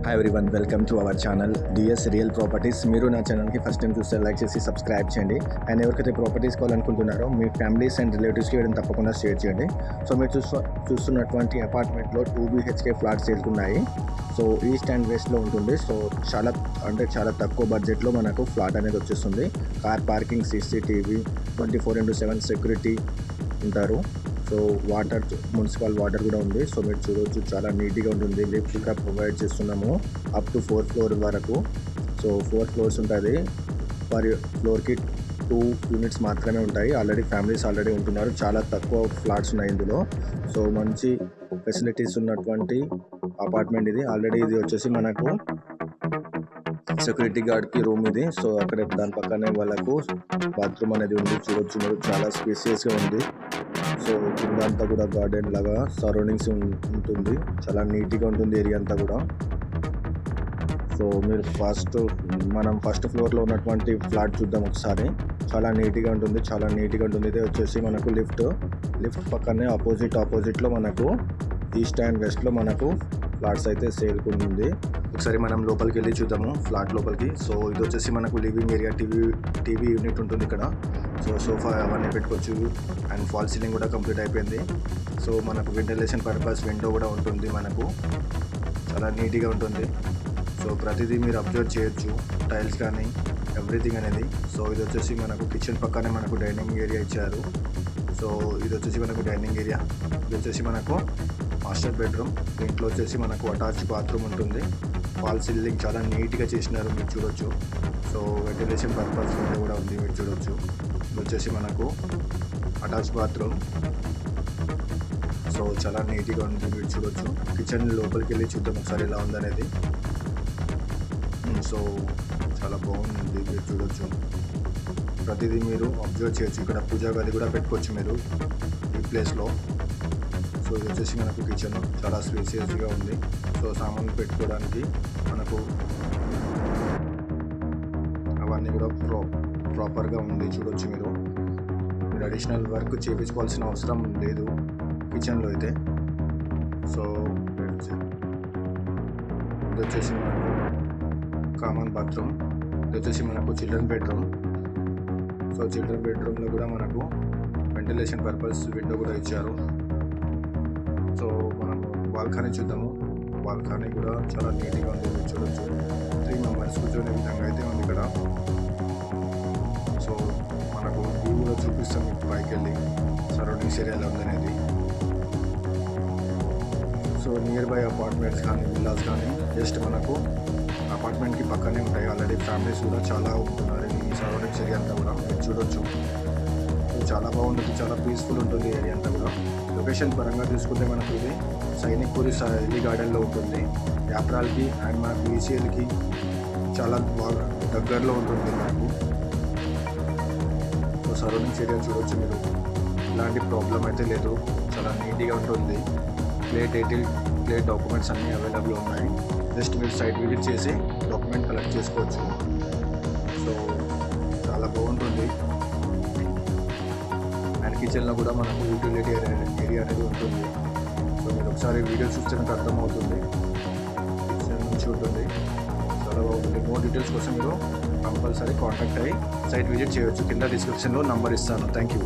Hi everyone, welcome to our channel DS real properties. మీరు నా ఛానల్కి ఫస్ట్ టైం చూస్తే లైక్ చేసి సబ్స్క్రైబ్ చేయండి. అండ్ ఎవరికైతే ప్రాపర్టీస్ కావాలనుకుంటున్నారో మీ ఫ్యామిలీస్ అండ్ రిలేటివ్స్కి వీడిని తప్పకుండా షేర్ చేయండి. సో మీరు చూస్తున్నటువంటి అపార్ట్మెంట్లో 2 BHK ఫ్లాట్స్ ఉన్నాయి. సో ఈస్ట్ అండ్ వెస్ట్లో ఉంటుంది. సో చాలా తక్కువ బడ్జెట్లో మనకు ఫ్లాట్ అనేది వచ్చేస్తుంది. కార్ పార్కింగ్, CCTV, 24/7 సెక్యూరిటీ ఉంటారు. సో మున్సిపల్ వాటర్ కూడా ఉంది. సో మీరు చూడవచ్చు, చాలా నీట్గా ఉంటుంది. లిఫ్ట్ కూడా ప్రొవైడ్ చేస్తున్నాము అప్ టు 4th ఫ్లోర్ వరకు. సో 4 ఫ్లోర్స్ ఉంటుంది. పర్ ఫ్లోర్కి 2 యూనిట్స్ మాత్రమే ఉంటాయి. ఫ్యామిలీస్ ఆల్రెడీ ఉంటున్నారు. చాలా తక్కువ ఫ్లాట్స్ ఉన్నాయి ఇందులో. సో మంచి ఫెసిలిటీస్ ఉన్నటువంటి అపార్ట్మెంట్ ఇది. ఇది వచ్చేసి మనకు సెక్యూరిటీ గార్డ్కి రూమ్ ఇది. సో అక్కడ దాని పక్కనే వాళ్ళకు బాత్రూమ్ అనేది ఉంది. చూడొచ్చు మీరు, చాలా స్పేసియస్గా ఉంది. సో కింద అంతా కూడా గార్డెన్ లాగా సరౌండింగ్స్ ఉంటుంది. చాలా నీట్గా ఉంటుంది ఏరియా అంతా కూడా. సో మీరు మనం ఫస్ట్ ఫ్లోర్లో ఉన్నటువంటి ఫ్లాట్ చూద్దాం ఒకసారి. చాలా నీట్గా ఉంటుంది. ఇది వచ్చేసి మనకు లిఫ్ట్ పక్కనే ఆపోజిట్లో మనకు ఈస్ట్ అండ్ వెస్ట్లో మనకు ఫ్లాట్స్ అయితే సేల్కుంది. ఒకసారి మనం లోపలికి వెళ్ళి చూద్దాము, ఫ్లాట్ లోపలికి. సో ఇది వచ్చేసి మనకు లివింగ్ ఏరియా, టీవీ యూనిట్ ఉంటుంది ఇక్కడ. సో సోఫా అవన్నీ పెట్టుకోవచ్చు. అండ్ ఫాల్ సీలింగ్ కూడా కంప్లీట్ అయిపోయింది. సో మనకు వెంటిలేషన్ పర్పస్ విండో కూడా ఉంటుంది. మనకు చాలా నీట్గా ఉంటుంది. సో ప్రతిదీ మీరు అబ్జర్వ్ చేయొచ్చు, టైల్స్ కానీ ఎవ్రీథింగ్ అనేది. సో ఇది వచ్చేసి మనకు కిచెన్ పక్కనే మనకు డైనింగ్ ఏరియా ఇచ్చారు. సో ఇది వచ్చేసి మనకు డైనింగ్ ఏరియా. ఇది వచ్చేసి మనకు మాస్టర్ బెడ్రూమ్. దీంట్లో వచ్చేసి మనకు అటాచ్ బాత్రూమ్ ఉంటుంది. ఫాల్ సీలింగ్ చాలా నీట్గా చేసినారు, మీరు చూడొచ్చు. సో వెంటిలేషన్ పర్పస్ కూడా ఉంది, మీరు చూడొచ్చు. ఇది వచ్చేసి మనకు అటాచ్ బాత్రూమ్. సో చాలా నీట్గా ఉంది, మీరు చూడొచ్చు. కిచెన్ లోపలికి వెళ్ళి చూద్దాం ఒకసారి ఎలా ఉందనేది. సో చాలా బాగుంది, మీరు చూడొచ్చు. ప్రతిదీ మీరు అబ్జర్వ్ చేయొచ్చు. ఇక్కడ పూజా గది కూడా పెట్టుకోవచ్చు మీరు ఈ ప్లేస్లో. సో ఇది వచ్చేసి మనకు కిచెన్ చాలా స్పేసియస్గా ఉంది. సో సామాన్లు పెట్టుకోవడానికి మనకు అవన్నీ కూడా ప్రాపర్గా ఉంది, చూడొచ్చు మీరు. అడిషనల్ వర్క్ చేయించుకోవాల్సిన అవసరం లేదు కిచెన్లో అయితే. సో ఇది వచ్చేసి మనకు కామన్ బాత్రూమ్. ఇది వచ్చేసి మనకు చిల్డ్రన్ బెడ్రూమ్. సో చిల్డ్రన్ బెడ్రూమ్లో కూడా మనకు వెంటిలేషన్ పర్పస్ విండో కూడా ఇచ్చారు. సో మనం బాల్కనీ చూద్దాము. బాల్కనీ కూడా చాలా నీట్గా ఉంది, మీరు చూడొచ్చు. 3 మెంబర్స్ కూర్చొనే విధంగా అయితే ఉంది ఇక్కడ. సో మనకు వ్యూ కూడా చూపిస్తాం మీకు పైకి వెళ్ళి, సరౌండింగ్స్ ఏరియాలో ఉందనేది. సో నియర్ బై అపార్ట్మెంట్స్ కానీ విల్లాస్ కానీ జస్ట్ మనకు అపార్ట్మెంట్కి పక్కనే ఉంటాయి. ఫ్యామిలీస్ కూడా చాలా ఉంటున్నారు ఈ సరౌండింగ్స్ ఏరియా అంతా కూడా, మీరు చూడొచ్చు. చాలా బాగుంటుంది, చాలా పీస్ఫుల్ ఉంటుంది ఏరియా అంతా కూడా. లొకేషన్ పరంగా తీసుకుంటే మనకు ఇది సైనిక్పూరి ఎల్లి గార్డెన్లో ఉంటుంది. యాప్రాల్కి అండ్ మనకు ECLకి చాలా బాగా దగ్గరలో ఉంటుంది మనకు. సో సరౌండింగ్స్ ఏరియా చూడవచ్చు మీరు, ఇలాంటి ప్రాబ్లం అయితే లేదు. చాలా నీట్గా ఉంటుంది. ప్లేట్ డాక్యుమెంట్స్ అన్నీ అవైలబుల్ ఉన్నాయి. జస్ట్ మీరు సైట్ విజిట్ చేసి డాక్యుమెంట్ కలెక్ట్ చేసుకోవచ్చు. సో చాలా బాగుంటుంది. అండ్ కిచెన్లో కూడా మనకు యూటిలిటీ ఏరియా అనేది ఉంటుంది. సో మీరు ఒకసారి వీడియో చూస్తే మీకు అర్థమవుతుంది. కిచెన్ నుంచి ఉంటుంది, చాలా బాగుంటుంది. మోర్ డీటెయిల్స్ కోసం మీరు కంపల్సరీ కాంటాక్ట్ అయ్యి సైట్ విజిట్ చేయవచ్చు. కింద డిస్క్రిప్షన్లో నంబర్ ఇస్తాను. Thank you.